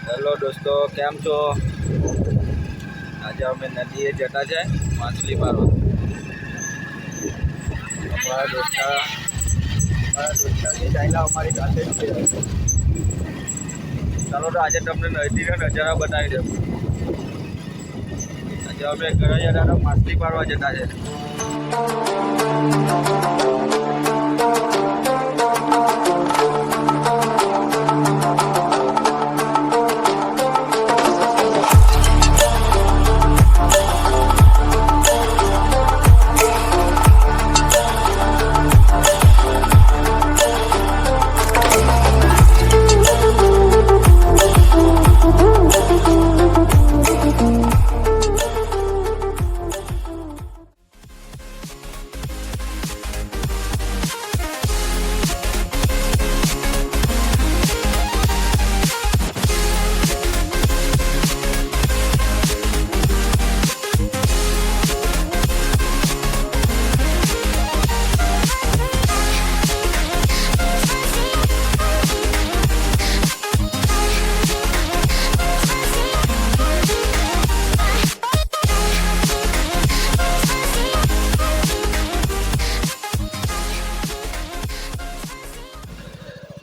Hello દોસ્તો, કેમ છો? આજે અમે નદીએ જતા છે માછલી મારવા. અમારા દોસ્તાની ચાલ્યા અમારી સાથે જ છે. ચાલો તો આજે તમને નદીનો નજારા બતાવી દઉં. આજે અમે ઘરે જતા માછલી મારવા જતા છે.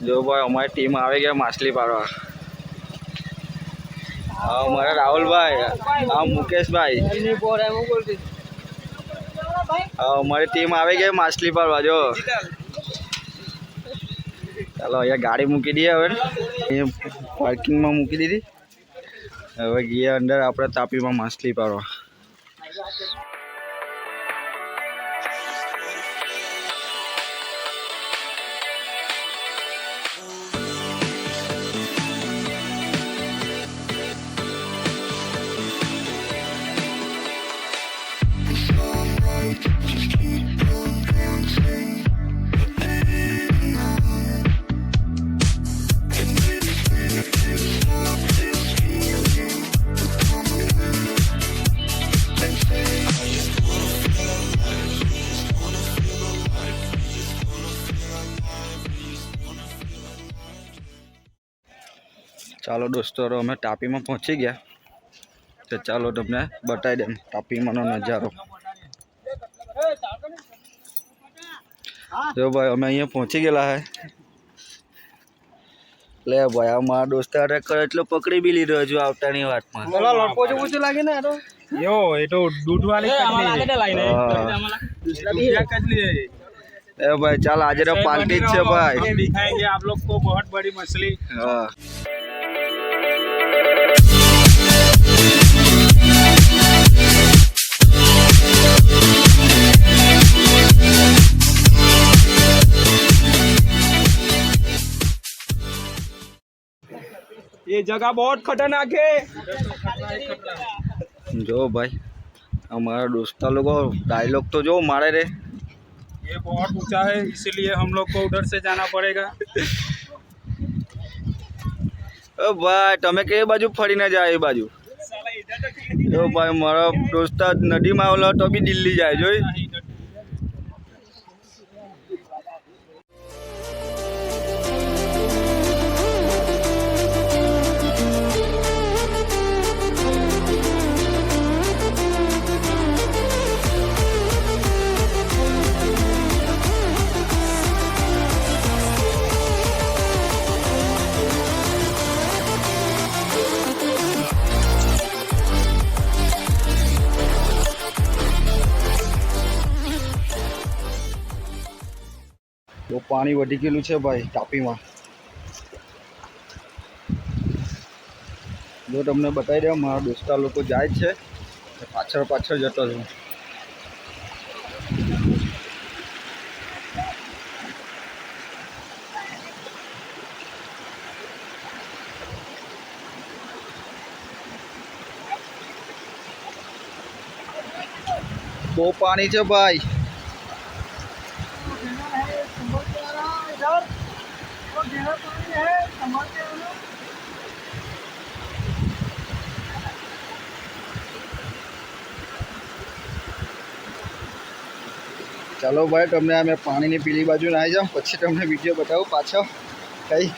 જો ભાઈ, અમારી ટીમ આવી ગયા માછલી પાડવા. હા, અમારા રાહુલભાઈ, હા મુકેશભાઈ, હા અમારી ટીમ આવી ગઈ માછલી પાડવા. જો ચાલો અહીંયા ગાડી મૂકી દઈએ. હવે અહીંયા પાર્કિંગમાં મૂકી દીધી. હવે ગયા અંદર આપણે તાપીમાં માછલી પાડવા. ચાલો દોસ્તો, અમે તાપીમાં પહોંચી ગયા. તો ચાલો તમને બતાવી દઉં તાપીમાંનો નજારો. જો ભાઈ, અમે અહીંયા પહોંચી ગયેલા હે. લે ભાઈ, આ મારા દોસ્તારે એટલો પકડી બી લીધો હજુ આવતાની વાતમાં. લાગે ને યો એ તો દૂધ વાળી એ ભાઈ ચાલ, આજે તો પાર્ટી જ છે ભાઈ. दिखाएंगे आप लोग को बहुत बड़ी मछली. હા ये जगह बहुत खतरनाक है. જો ભાઈ, हमारा दोस्ता लोगों डायलॉग तो जो मारे रे. ये बहुत ऊंचा है, इसीलिए हम लोग को उधर से जाना पड़ेगा. ભાઈ તમે કઈ બાજુ ફરીને જાય? એ બાજુ જો ભાઈ, મારા દોસ્તા નદીમાં આવેલો તો બી દિલ્હી જાય. જોઈ તો પાણી વધી ગયેલું છે ભાઈ તાપીમાં. જો તમને બતાવી દઉં, મારા દોસ્તા લોકો જાય છે, પાછળ પાછળ જતો છું. બહુ પાણી છે ભાઈ. ચાલો ભાઈ, તમને અમે પાણીની પીલી બાજુ નાહી જાઉં, પછી તમને વિડીયો બતાવું પાછો. કઈ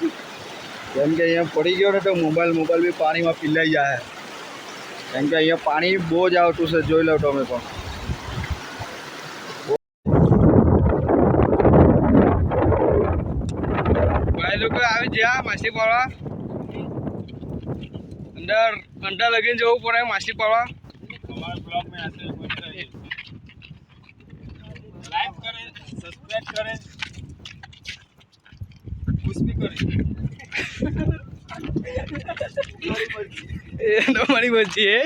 કેમ કે અહીંયા પડી ગયો ને તો મોબાઈલ બી પાણીમાં પીલાઈ જાય. કેમ કે અહીંયા પાણી બહુ જ આવતું છે, જોઈ લો તમે પણ. ભાઈ લોકો આવી જ્યાં માછલી પાડવા અંદર લગીને જવું પડે માછલી પાડવા. हमारे ब्लॉग में ऐसे ही बने रहिए. लाइक करें, सब्सक्राइब करें, कुछ भी करें. એ તમારી મરજી હે.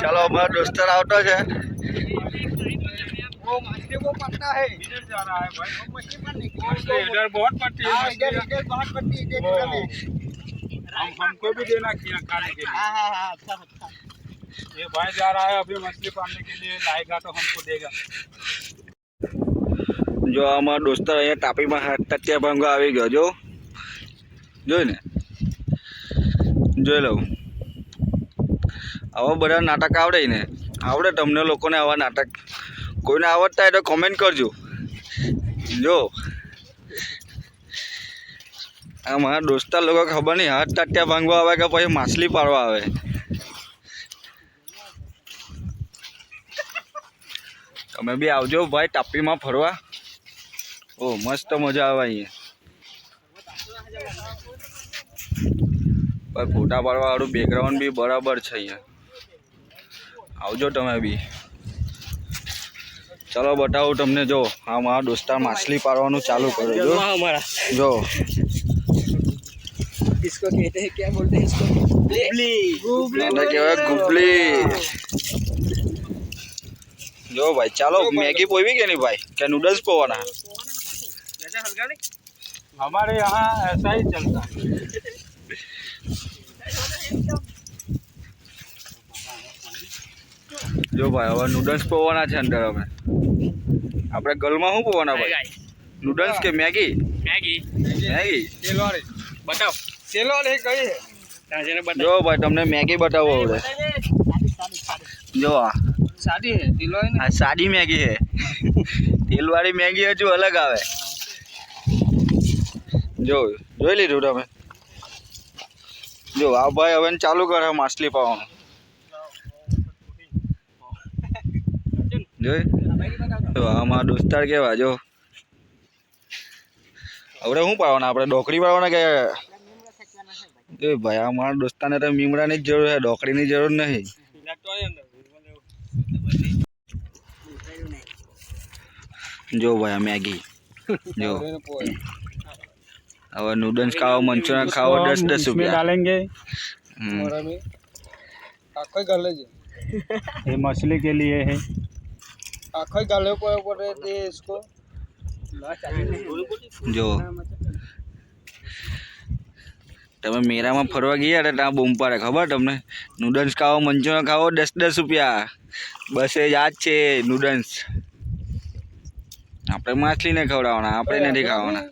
ચાલો અમારા દોસ્તાર આવતો છે. वो मछली वो पड़ता है, इधर जा रहा है भाई. वो मछली पड़ने की इधर बहुत पड़ती है मछली. इधर बहुत पड़ती है इधर में. हमको भी देना किया खाने के लिए. हाँ अच्छा. ये भाई जा रहा है अभी मछली पकड़ने के लिए, लाएगा तो हमको देगा. જો અમારો દોસ્તાર અહીંયા તાપીમાં તત્યા ભાંગવા આવી ગયો. જોઈ ને, જોઈ લઉં. આવા બધા નાટક આવડે ને, આવડે તમને લોકોને આવા નાટક? કોઈને આવડતા હોય તો કોમેન્ટ કરજો. જો આ મારા દોસ્તાર લોકો ખબર નહીં હાથ તાટ્યા ભાંગવા આવે કે પછી માછલી પાડવા આવે. તમે બી આવજો ભાઈ તાપીમાં ફરવા. ઓ મસ્ત મજા આવે અહીંયા. ભાઈ ફોટા પાડવા વાળું બેકગ્રાઉન્ડ બી બરાબર છે અહીંયા. આવજો તમે બી. ચલો બતાવું તમને. જો આ મારા દોસ્તાર માછલી પાડવાનું ચાલુ કરે. જો इसको कहते हैं, क्या बोलते हैं इसको? गुबली. એને કહેવાય ગુબલી. જો ભાઈ ચાલો મેગી પોવી કે નહીં ભાઈ, કે નૂડલ્સ પોવાના? हमारे यहाँ ऐसा ही चलता है. જો ભાઈ હવે નૂડલ્સ પોવાના છે અંદર. હવે આપણે ગલમાં શું પોવાના ભાઈ? નૂડલ્સ કે મેગી? मैगी. મેગી. सेलवाड़ी बताओ. सेलवाड़ी कही है. જો ભાઈ તમને મેગી બતાવો હવે. જો આ शादी है दिलो है આ સાદી મેગી છે. તેલવાળી મેગી હજુ અલગ આવે. જોઈ લીધું તમે? જો આ ભાઈ હવે ચાલુ કરે માછલી પાવાનું. જોઈ તો આ મારા દોસ્તાર કેવા. જો હવે શું પાડવાના આપણે? ઢોકળી પાડવાના કે? જો ભાઈ આ મારા દોસ્તારને તો મીમડાની જ જરૂર છે, ઢોકળીની જરૂર નહીં. જો ભાઈ આ મેગી. જો હવે નૂડલ્સ ખાઓ, મંચુરિયન ખાઓ, 10-10 રૂપિયા. डालेंगे. आखोई गाले जी. ये मछली के लिए है. आखोई गाले पर दे इसको. જો તમે મેરામાં ફરવા ગયા હતા ત્યાં બૂમ પાડે ખબર તમને? નૂડલ્સ ખાઓ, મંચુરિયન ખાઓ, 10-10 રૂપિયા. બસ એ યાદ છે નૂડલ્સ. આપણે માછલીને ખવડાવવાના, આપણે નથી ખાવાના.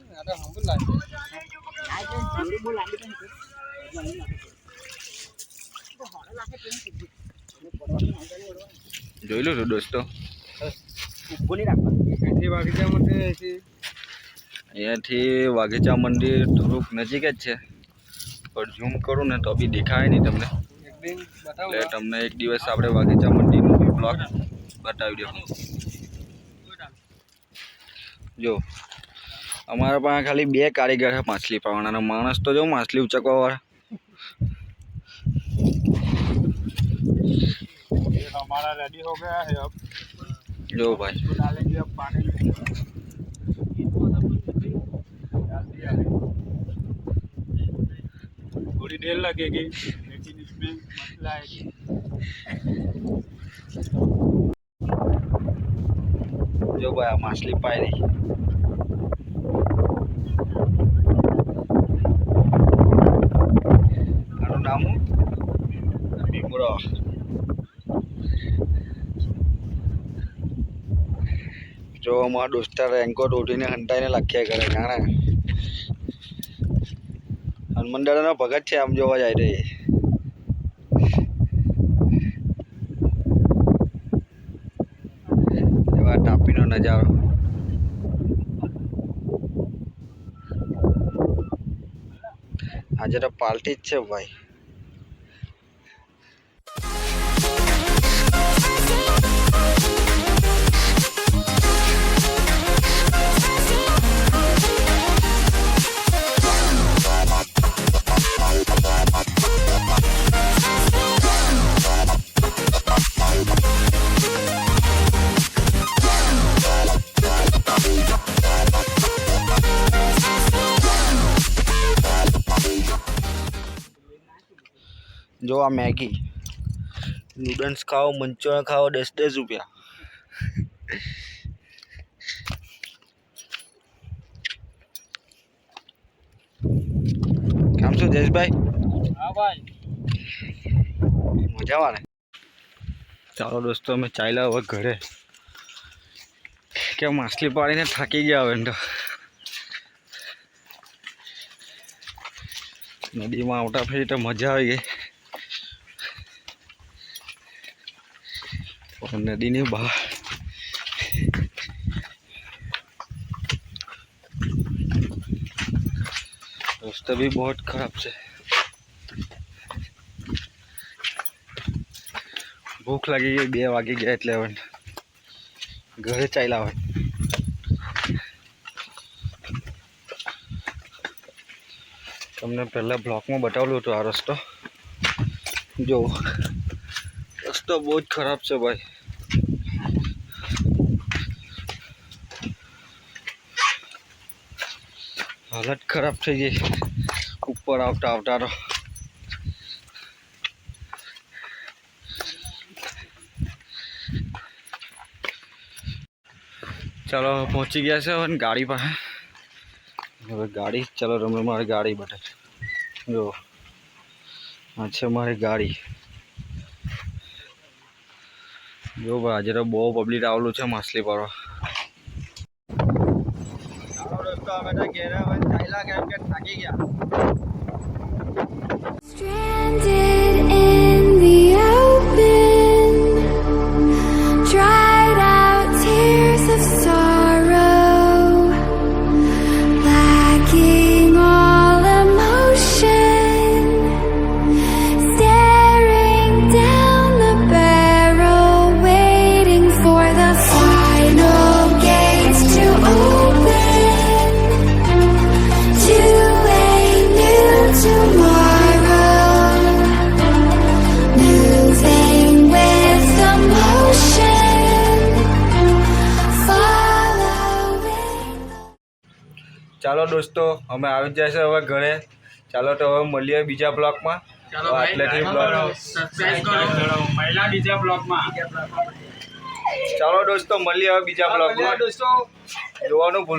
જોઈ લો દોસ્તો. અહીંયાથી વાઘેચા મંદિર થોડુંક નજીક જ છે, પણ ઝૂમ કરું ને તો બી દેખાય નહીં તમને. એટલે તમને એક દિવસ આપણે વાઘેચા મંદિરનો બી બ્લોગ બતાવી દઉં. જો અમારા પાસે ખાલી 2 કારીગર છે માછલી પાડવાના. માણસ તો જો માછલી ઉચકવા વાળા. ये हमारा रेडी हो गया है. अब જો ભાઈ इसको डालेंगे अब पानी में. थोड़ी देर लगेगी लेकिन इसमें मसला है. જો ભાઈ આ માછલી પાડી. આનું નામ શું? ભીમડો. જો અમારા દોસ્તાર રેનકોટ ઉઠીને હંટાઈને લખ્યા કરે જાણે. હનુમાન દાદાનો ભગત છે આમ જોવા જાય તો એ એવા તાપીનો નજારો. આજે તો પાર્ટી જ છે ભાઈ. જો આ મેગી નૂડલ્સ ખાઓ, મંચુરિયન ખાઓ, 10 રૂપિયા. કામ શું જયેશભાઈ? હા ભાઈ, મજામાં ને? ચાલો દોસ્તો અમે ચાલ્યા હવે ઘરે, કે માછલી પાડીને થાકી ગયા હવે તો. નદીમાં આવતા ફરી તો મજા આવી ગઈ. નદીની બહાર રસ્તો भी बहुत खराब છે. ભૂખ લાગી ગઈ, 2 વાગી ગયા એટલે હવે ઘરે ચાલ્યા હોય. તમને પહેલા બ્લોકમાં બતાવેલું હતું આ રસ્તો. જો રસ્તો બહુ જ ખરાબ છે ભાઈ. હાલત ખરાબ થઈ ગઈ ઉપર આવતા આવતા તો. ચાલો પહોંચી ગયા છે હવે ગાડી પાસે. હવે ગાડી ચાલો તમે મારી ગાડી બતાવી. જો આ છે મારી ગાડી. જો ભાઈ આજે તો બહુ પબ્લિક આવેલું છે માછલી પાડવા. દોસ્તો અમે તો ઘેરે હવે ચાલ્યા કેમ કે થાકી ગયા. Stranded in the open, dried out tears of sorrow, lacking all emotion, staring down the barrel, waiting for the final gates to open to a new tomorrow, moving with the motion, following. ચાલો દોસ્તો અમે આવી જાય છે હવે ઘરે. ચાલો તો હવે મળીએ બીજા બ્લોકમાં. ચાલો આટલેથી બ્લોક સબસ્ક્રાઇબ કરો પહેલા બીજા બ્લોકમાં. ચાલો દોસ્તો મળીએ હવે બીજા બ્લોકમાં. દોસ્તો જોવાનું ભૂલ